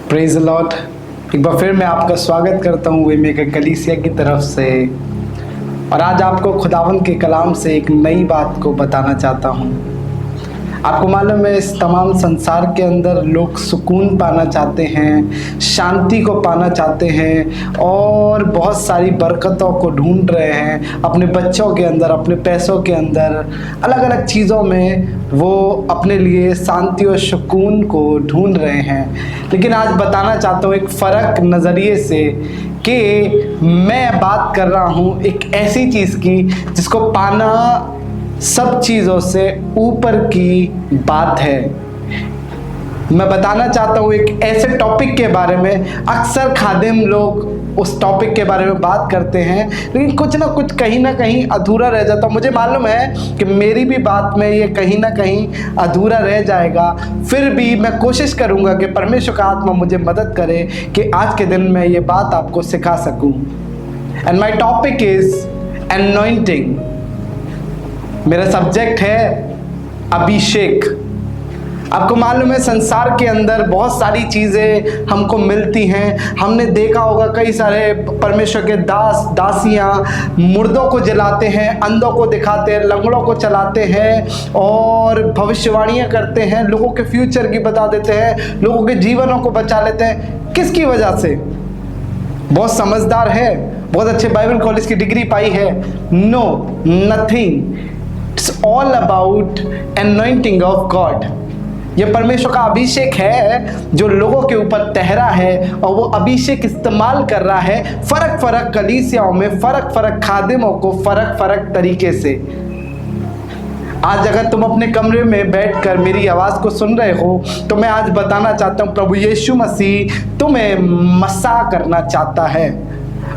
Praise the Lord. एक बार फिर मैं आपका स्वागत करता हूँ वे मेरे कलीसिया की तरफ से। और आज आपको खुदावंद के कलाम से एक नई बात को बताना चाहता हूँ। आपको मालूम है, इस तमाम संसार के अंदर लोग सुकून पाना चाहते हैं, शांति को पाना चाहते हैं और बहुत सारी बरकतों को ढूंढ रहे हैं अपने बच्चों के अंदर, अपने पैसों के अंदर, अलग अलग चीज़ों में वो अपने लिए शांति और सुकून को ढूंढ रहे हैं। लेकिन आज बताना चाहता हूँ एक फ़र्क नज़रिए से कि मैं बात कर रहा हूँ एक ऐसी चीज़ की जिसको पाना सब चीज़ों से ऊपर की बात है। मैं बताना चाहता हूँ एक ऐसे टॉपिक के बारे में। अक्सर खादिम लोग उस टॉपिक के बारे में बात करते हैं, लेकिन कुछ ना कुछ कहीं ना कहीं अधूरा रह जाता। मुझे मालूम है कि मेरी भी बात में ये कहीं ना कहीं अधूरा रह जाएगा। फिर भी मैं कोशिश करूँगा कि परमेश्वर का आत्मा मुझे मदद करे कि आज के दिन मैं ये बात आपको सिखा सकूँ। And my topic is anointing. मेरा सब्जेक्ट है अभिषेक। आपको मालूम है, संसार के अंदर बहुत सारी चीज़ें हमको मिलती हैं। हमने देखा होगा कई सारे परमेश्वर के दासियाँ मुर्दों को जलाते हैं, अंधों को दिखाते हैं, लंगड़ों को चलाते हैं और भविष्यवाणियाँ करते हैं, लोगों के फ्यूचर की बता देते हैं, लोगों के जीवनों को बचा लेते हैं। किसकी वजह से? बहुत समझदार है, बहुत अच्छे बाइबल कॉलेज की डिग्री पाई है। No, nothing. It's all about anointing of God. ये परमेश्वर का अभिषेक है जो लोगों के ऊपर तहरा है और वो अभिषेक इस्तेमाल कर रहा है फर्क फर्क कलीसियाओं में, फर्क फर्क खादिमों को फर्क फर्क तरीके से। आज अगर तुम अपने कमरे में बैठकर मेरी आवाज़ को सुन रहे हो तो मैं आज बताना चाहता हूँ, प्रभु यीशु मसीह तुम्हें मसा करना चाहता है,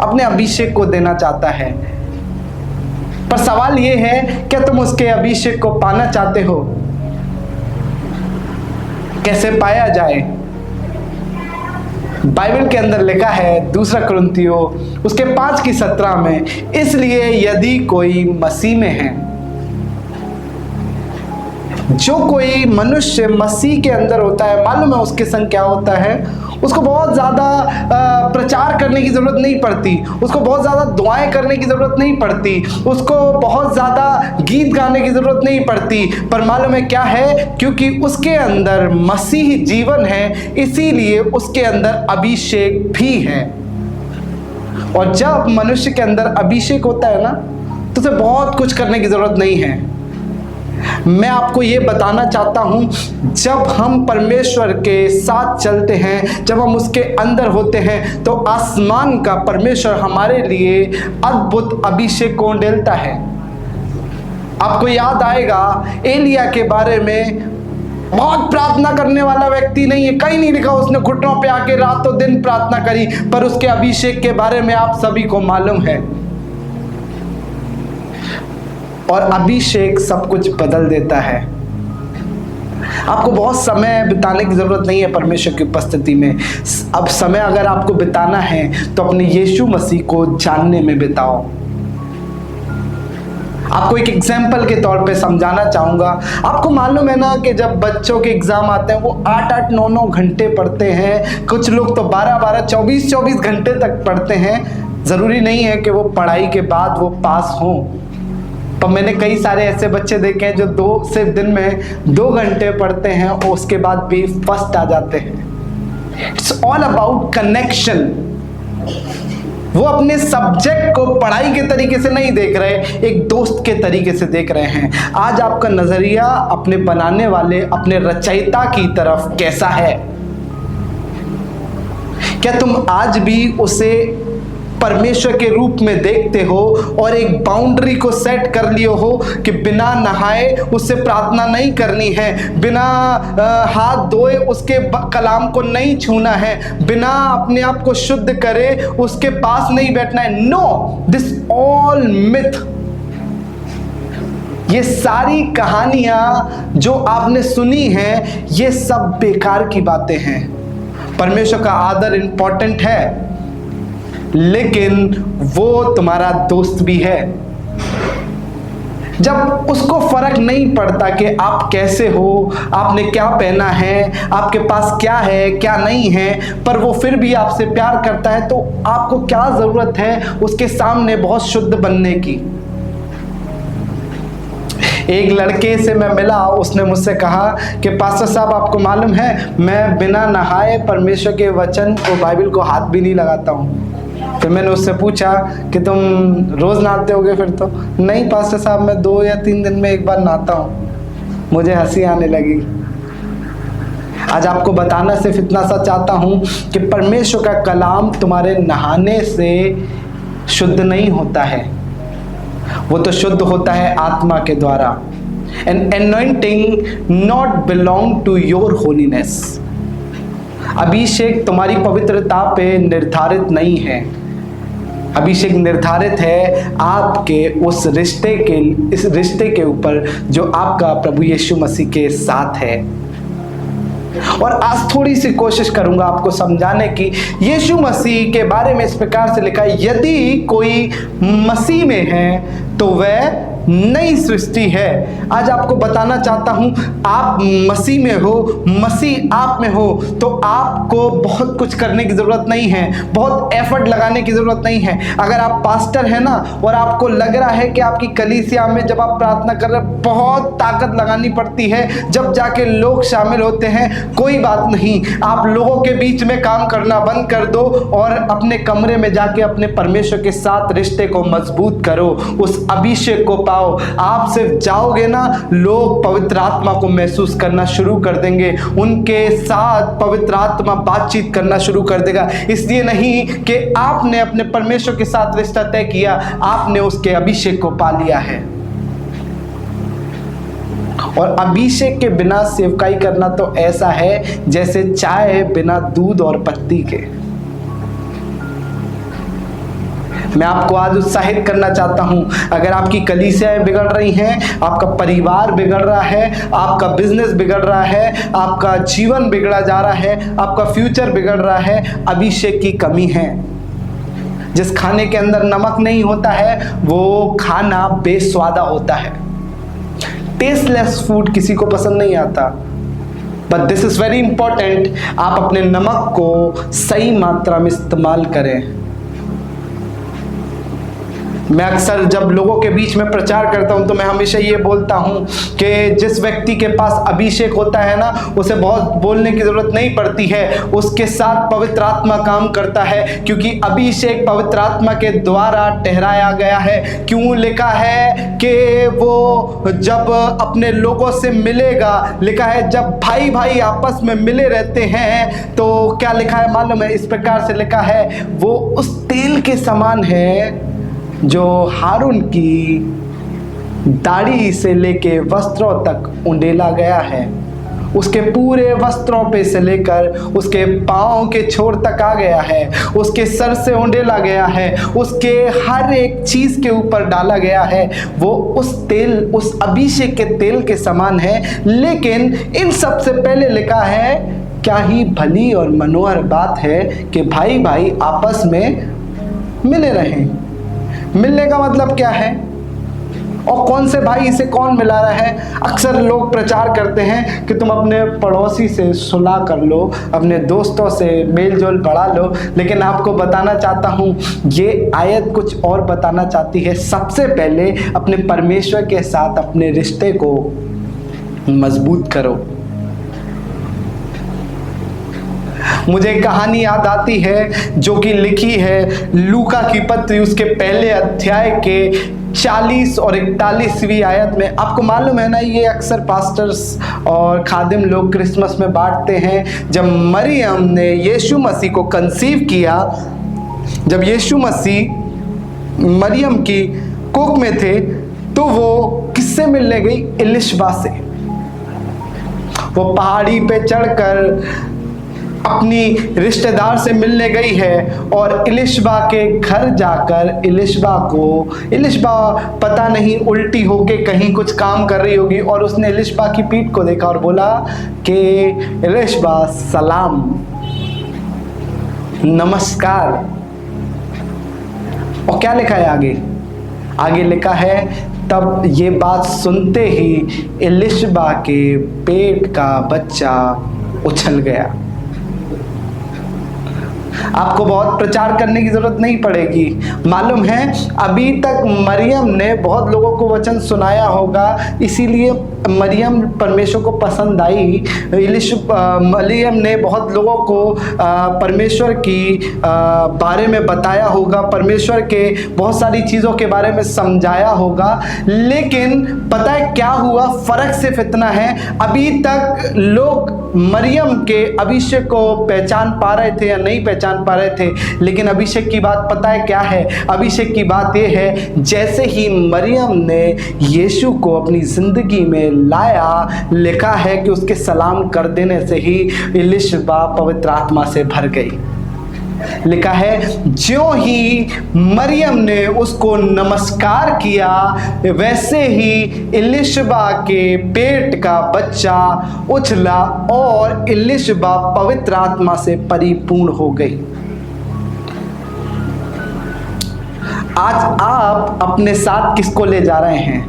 अपने अभिषेक को देना चाहता है। पर सवाल ये है, क्या तुम उसके अभिषेक को पाना चाहते हो? कैसे पाया जाए? बाइबल के अंदर लिखा है 2 कुरिन्थियों उसके 5:17 में, इसलिए यदि कोई मसीह में है, जो कोई मनुष्य मसीह के अंदर होता है, मालूम है उसके संग क्या होता है? उसको बहुत ज़्यादा प्रचार करने की ज़रूरत नहीं पड़ती, उसको बहुत ज़्यादा दुआएं करने की ज़रूरत नहीं पड़ती, उसको बहुत ज़्यादा गीत गाने की ज़रूरत नहीं पड़ती। पर मालूम है क्या है? क्योंकि उसके अंदर मसीही जीवन है, इसीलिए उसके अंदर अभिषेक भी है। और जब मनुष्य के अंदर अभिषेक होता है ना, तो उसे बहुत कुछ करने की ज़रूरत नहीं है। मैं आपको ये बताना चाहता हूँ, जब हम परमेश्वर के साथ चलते हैं, जब हम उसके अंदर होते हैं, तो आसमान का परमेश्वर हमारे लिए अद्भुत अभिषेक को उंडेलता है। आपको याद आएगा एलिया के बारे में, बहुत प्रार्थना करने वाला व्यक्ति नहीं है, कहीं नहीं लिखा उसने घुटनों पे आके रातों दिन प्रार्थना करी, पर उसके अभिषेक के बारे में आप सभी को मालूम है। और अभिषेक सब कुछ बदल देता है। आपको बहुत समय बिताने की ज़रूरत नहीं है परमेश्वर की उपस्थिति में। अब समय अगर आपको बिताना है तो अपने यीशु मसीह को जानने में बिताओ। आपको एक एग्जाम्पल के तौर पे समझाना चाहूँगा। आपको मालूम है ना कि जब बच्चों के एग्ज़ाम आते हैं वो 8-8, 9-9 घंटे पढ़ते हैं। कुछ लोग तो 12-12, 24-24 घंटे तक पढ़ते हैं। ज़रूरी नहीं है कि वो पढ़ाई के बाद वो पास हों, पर मैंने कई सारे ऐसे बच्चे देखे हैं जो सिर्फ दिन में 2 घंटे पढ़ते हैं और उसके बाद भी फर्स्ट आ जाते हैं। It's all about connection. वो अपने सब्जेक्ट को पढ़ाई के तरीके से नहीं देख रहे, एक दोस्त के तरीके से देख रहे हैं। आज आपका नजरिया अपने बनाने वाले, अपने रचयिता की तरफ कैसा है? क्या तुम आज भी उसे परमेश्वर के रूप में देखते हो और एक बाउंड्री को सेट कर लियो हो कि बिना नहाए उससे प्रार्थना नहीं करनी है, बिना हाथ धोए उसके कलाम को नहीं छूना है, बिना अपने आप को शुद्ध करे उसके पास नहीं बैठना है? No, this all myth. ये सारी कहानियां जो आपने सुनी हैं, ये सब बेकार की बातें हैं। परमेश्वर का आदर इंपॉर्टेंट है, लेकिन वो तुम्हारा दोस्त भी है। जब उसको फर्क नहीं पड़ता कि आप कैसे हो, आपने क्या पहना है, आपके पास क्या है क्या नहीं है, पर वो फिर भी आपसे प्यार करता है, तो आपको क्या जरूरत है उसके सामने बहुत शुद्ध बनने की। एक लड़के से मैं मिला, उसने मुझसे कहा कि पास्टर साहब आपको मालूम है मैं बिना नहाए परमेश्वर के वचन को, बाइबल को हाथ भी नहीं लगाता हूँ। फिर मैंने उससे पूछा कि तुम रोज नहाते होगे? फिर तो नहीं पास्टर साहब, मैं 2 या 3 दिन में एक बार नहाता हूँ। मुझे हंसी आने लगी। आज आपको बताना सिर्फ इतना सा चाहता हूँ कि परमेश्वर का कलाम तुम्हारे नहाने से शुद्ध नहीं होता है, वो तो शुद्ध होता है आत्मा के द्वारा। An anointing not belong to your holiness. अभिषेक तुम्हारी पवित्रता पे निर्धारित नहीं है, अभिषेक निर्धारित है आपके उस रिश्ते के, इस रिश्ते के ऊपर जो आपका प्रभु यीशु मसीह के साथ है। और आज थोड़ी सी कोशिश करूंगा आपको समझाने की। यीशु मसीह के बारे में इस प्रकार से लिखा है, यदि कोई मसीह में है तो वह नई सृष्टि है। आज आपको बताना चाहता हूं, आप मसीह में हो, मसीह आप में हो, तो आपको बहुत कुछ करने की जरूरत नहीं है, बहुत एफर्ट लगाने की जरूरत नहीं है। अगर आप पास्टर है ना और आपको लग रहा है कि आपकी कलीसिया में जब आप प्रार्थना कर रहे हैं बहुत ताकत लगानी पड़ती है जब जाके लोग शामिल होते हैं, कोई बात नहीं। आप लोगों के बीच में काम करना बंद कर दो और अपने कमरे में जाके अपने परमेश्वर के साथ रिश्ते को मजबूत करो, उस अभिषेक को पाओ। आप सिर्फ जाओगे ना, लोग पवित्र आत्मा को महसूस करना शुरू कर देंगे, उनके साथ पवित्र आत्मा बातचीत करना शुरू कर देगा। इसलिए नहीं कि आपने अपने परमेश्वर के साथ रिश्ता तय किया, आपने उसके अभिषेक को पा लिया है। और अभिषेक के बिना सेवकाई करना तो ऐसा है जैसे चाय बिना दूध और पत्ती के। मैं आपको आज उत्साहित करना चाहता हूं, अगर आपकी कलीसियाएं बिगड़ रही हैं, आपका परिवार बिगड़ रहा है, आपका बिजनेस बिगड़ रहा है, आपका जीवन बिगड़ा जा रहा है, आपका फ्यूचर बिगड़ रहा है, अभिषेक की कमी है। जिस खाने के अंदर नमक नहीं होता है वो खाना बेस्वादा होता है। टेस्टलेस फूड किसी को पसंद नहीं आता, but this is very important, आप अपने नमक को सही मात्रा में इस्तेमाल करें। मैं अक्सर जब लोगों के बीच में प्रचार करता हूं तो मैं हमेशा ये बोलता हूं कि जिस व्यक्ति के पास अभिषेक होता है ना, उसे बहुत बोलने की जरूरत नहीं पड़ती है, उसके साथ पवित्र आत्मा काम करता है, क्योंकि अभिषेक पवित्र आत्मा के द्वारा ठहराया गया है। क्यों लिखा है कि वो जब अपने लोगों से मिलेगा, लिखा है जब भाई भाई आपस में मिले रहते हैं, तो क्या लिखा है मालूम है? इस प्रकार से लिखा है, वो उस तेल के समान है जो हारून की दाढ़ी से लेके वस्त्रों तक उंडेला गया है, उसके पूरे वस्त्रों पे से लेकर उसके पाँव के छोर तक आ गया है, उसके सर से उंडेला गया है, उसके हर एक चीज के ऊपर डाला गया है। वो उस तेल, उस अभिषेक के तेल के समान है। लेकिन इन सबसे पहले लिखा है, क्या ही भली और मनोहर बात है कि भाई भाई आपस में मिले रहें। मिलने का मतलब क्या है और कौन से भाई से कौन मिला रहा है? अक्सर लोग प्रचार करते हैं कि तुम अपने पड़ोसी से सुलह कर लो, अपने दोस्तों से मेल जोल बढ़ा लो, लेकिन आपको बताना चाहता हूँ ये आयत कुछ और बताना चाहती है। सबसे पहले अपने परमेश्वर के साथ अपने रिश्ते को मजबूत करो। मुझे कहानी याद आती है जो कि लिखी है लूका की पत्री उसके पहले अध्याय के 40 और 41वीं आयत में। आपको मालूम है ना, ये अक्सर पास्टर्स और खादिम लोग क्रिसमस में बांटते हैं। जब मरियम ने यीशु मसीह को कंसीव किया, जब यीशु मसीह मरियम की कोख में थे, तो वो किससे मिलने गई? इलिशबा से। वो पहाड़ी पे चढ़कर अपनी रिश्तेदार से मिलने गई है और इलिशबा के घर जाकर इलिशबा पता नहीं उल्टी होके कहीं कुछ काम कर रही होगी, और उसने इलिशबा की पीठ को देखा और बोला कि इलिशबा सलाम, नमस्कार। और क्या लिखा है आगे? आगे लिखा है, तब ये बात सुनते ही एलिशबा के पेट का बच्चा उछल गया। आपको बहुत प्रचार करने की जरूरत नहीं पड़ेगी। मालूम है अभी तक मरियम ने बहुत लोगों को वचन सुनाया होगा, इसीलिए मरियम परमेश्वर को पसंद आई। मरियम ने बहुत लोगों को परमेश्वर की बारे में बताया होगा, परमेश्वर के बहुत सारी चीज़ों के बारे में समझाया होगा। लेकिन पता है क्या हुआ? फर्क सिर्फ इतना है, अभी तक लोग मरियम के अभिषेक को पहचान पा रहे थे या नहीं पहचान पा रहे थे। लेकिन अभिषेक की बात पता है क्या है? अभिषेक की बात यह है, जैसे ही मरियम ने यीशु को अपनी जिंदगी में लाया, लिखा है कि उसके सलाम कर देने से ही एलिशबा पवित्र आत्मा से भर गई। लिखा है ज्यों ही मरियम ने उसको नमस्कार किया, वैसे ही एलिशबा के पेट का बच्चा उछला और एलिशबा पवित्र आत्मा से परिपूर्ण हो गई। आज आप अपने साथ किसको ले जा रहे हैं?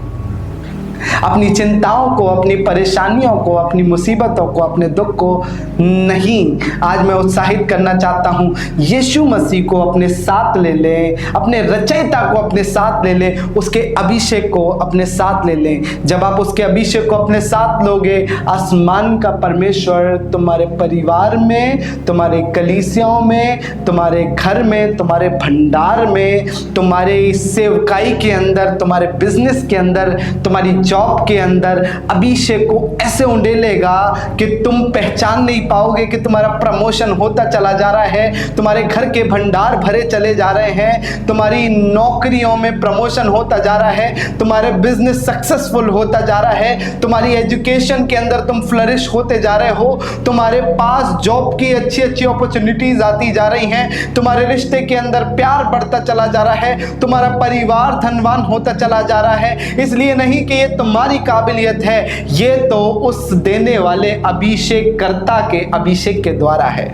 अपनी चिंताओं को, अपनी परेशानियों को, अपनी मुसीबतों को, अपने दुख को नहीं। आज मैं उत्साहित करना चाहता हूँ, यीशु मसीह को अपने साथ ले लें, अपने रचयिता को अपने साथ ले लें, उसके अभिषेक को अपने साथ ले लें। जब आप उसके अभिषेक को अपने साथ लोगे, आसमान का परमेश्वर तुम्हारे परिवार में, तुम्हारे कलीसियाओं में, तुम्हारे घर में, तुम्हारे भंडार में, तुम्हारे सेवकाई के अंदर, तुम्हारे बिजनेस के अंदर, तुम्हारी जॉब के अंदर अभिषेक को ऐसे उंडेलेगा कि तुम पहचान नहीं पाओगे कि तुम्हारा प्रमोशन होता चला जा रहा है, तुम्हारे घर के भंडार भरे चले जा रहे हैं, तुम्हारी नौकरियों में प्रमोशन होता जा रहा है, तुम्हारे बिजनेस सक्सेसफुल होता जा रहा है, तुम्हारी एजुकेशन के अंदर तुम फ्लरिश होते जा रहे हो, तुम्हारे पास जॉब की अच्छी अच्छी अपॉर्चुनिटीज आती जा रही हैं, तुम्हारे रिश्ते के अंदर प्यार बढ़ता चला जा रहा है, तुम्हारा परिवार धनवान होता चला जा रहा है। इसलिए नहीं कि ये तुम्हारी काबिलियत है, ये तो उस देने वाले अभिषेक कर्ता के अभिषेक के द्वारा है।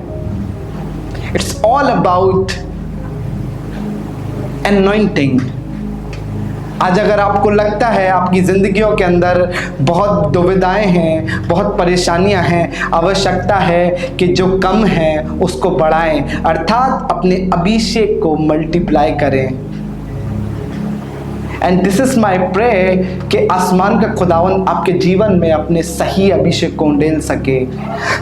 It's all about anointing. आज अगर आपको लगता है आपकी जिंदगियों के अंदर बहुत दुविधाएं हैं, बहुत परेशानियां हैं, आवश्यकता है कि जो कम है उसको बढ़ाएं, अर्थात अपने अभिषेक को मल्टीप्लाई करें। And this is my prayer कि आसमान का खुदावन आपके जीवन में अपने सही अभिषेक को उंडेल सके।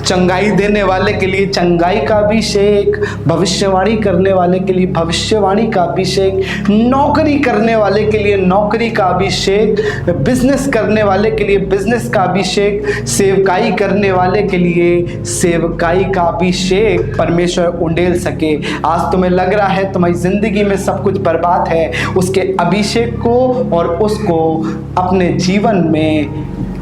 चंगाई देने वाले के लिए चंगाई का अभिषेक, भविष्यवाणी करने वाले के लिए भविष्यवाणी का अभिषेक, नौकरी करने वाले के लिए नौकरी का अभिषेक, बिजनेस करने वाले के लिए बिजनेस का अभिषेक, सेवकाई करने वाले के लिए सेवकाई का अभिषेक परमेश्वर उंडेल सके। आज तुम्हें लग रहा है तुम्हारी जिंदगी में सब कुछ बर्बाद है, उसके अभिषेक को और उसको अपने जीवन में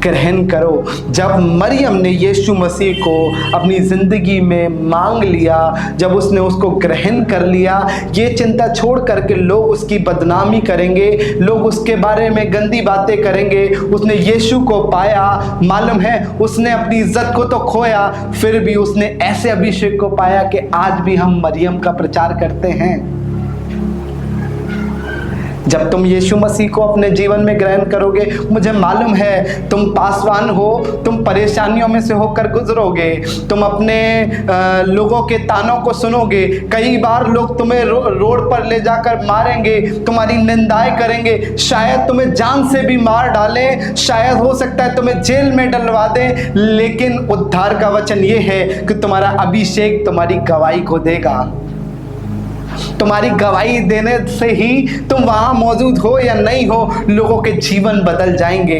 ग्रहण करो। जब मरियम ने यीशु मसीह को अपनी ज़िंदगी में मांग लिया, जब उसने उसको ग्रहण कर लिया, ये चिंता छोड़ करके लोग उसकी बदनामी करेंगे, लोग उसके बारे में गंदी बातें करेंगे। उसने यीशु को पाया, मालूम है उसने अपनी इज्जत को तो खोया, फिर भी उसने ऐसे अभिषेक को पाया कि आज भी हम मरियम का प्रचार करते हैं। जब तुम यीशु मसीह को अपने जीवन में ग्रहण करोगे, मुझे मालूम है तुम पासवान हो, तुम परेशानियों में से होकर गुजरोगे, तुम अपने लोगों के तानों को सुनोगे। कई बार लोग तुम्हें रोड पर ले जाकर मारेंगे, तुम्हारी निंदाएं करेंगे, शायद तुम्हें जान से भी मार डालें, शायद हो सकता है तुम्हें जेल में डलवा दें। लेकिन उद्धार का वचन ये है कि तुम्हारा अभिषेक तुम्हारी गवाही को देगा। तुम्हारी गवाही देने से ही तुम वहां मौजूद हो या नहीं हो, लोगों के जीवन बदल जाएंगे।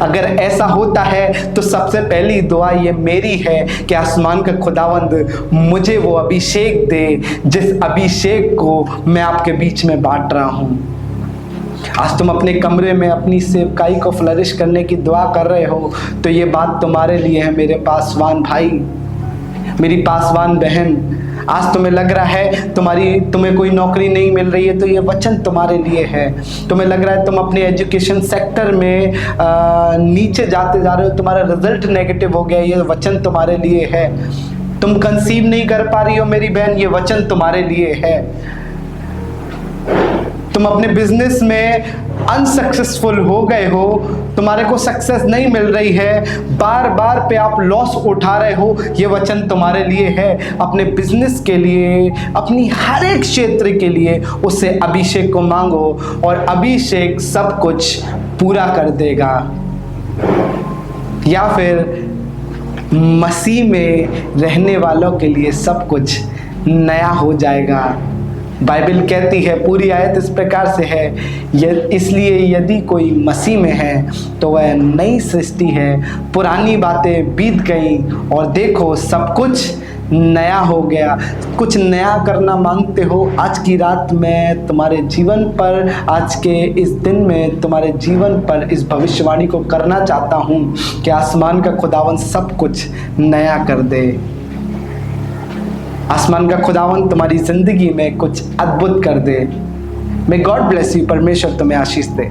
अगर ऐसा होता है तो सबसे पहली दुआ ये मेरी है कि आसमान का खुदावंद मुझे वो अभिषेक दे जिस अभिषेक को मैं आपके बीच में बांट रहा हूं। आज तुम अपने कमरे में अपनी सेवकाई को फ्लरिश करने की दुआ कर रहे हो, तो ये बात तुम्हारे लिए है मेरे पासवान भाई, मेरी पासवान बहन। आज तुम्हें लग रहा है तुम्हें कोई नौकरी नहीं मिल रही है, तो ये वचन तुम्हारे लिए है। तुम्हें लग रहा है तुम अपने एजुकेशन सेक्टर में नीचे जाते जा रहे हो, तुम्हारा रिजल्ट नेगेटिव हो गया, ये वचन तुम्हारे लिए है। तुम कंसीव नहीं कर पा रही हो मेरी बहन, ये वचन तुम्हारे लिए है। तुम अपने बिजनेस में अनसक्सेसफुल हो गए हो, तुम्हारे को सक्सेस नहीं मिल रही है, बार बार पे आप लॉस उठा रहे हो, ये वचन तुम्हारे लिए है। अपने बिजनेस के लिए, अपनी हर एक क्षेत्र के लिए उससे अभिषेक को मांगो और अभिषेक सब कुछ पूरा कर देगा। या फिर मसीह में रहने वालों के लिए सब कुछ नया हो जाएगा। बाइबल कहती है, पूरी आयत इस प्रकार से है, इसलिए यदि कोई मसीह में है तो वह नई सृष्टि है, पुरानी बातें बीत गई और देखो सब कुछ नया हो गया। कुछ नया करना मांगते हो, आज की रात में तुम्हारे जीवन पर, आज के इस दिन में तुम्हारे जीवन पर इस भविष्यवाणी को करना चाहता हूँ कि आसमान का खुदावन सब कुछ नया कर दे। आसमान का खुदावन तुम्हारी जिंदगी में कुछ अद्भुत कर दे। May God bless you. परमेश्वर तुम्हें आशीष दे।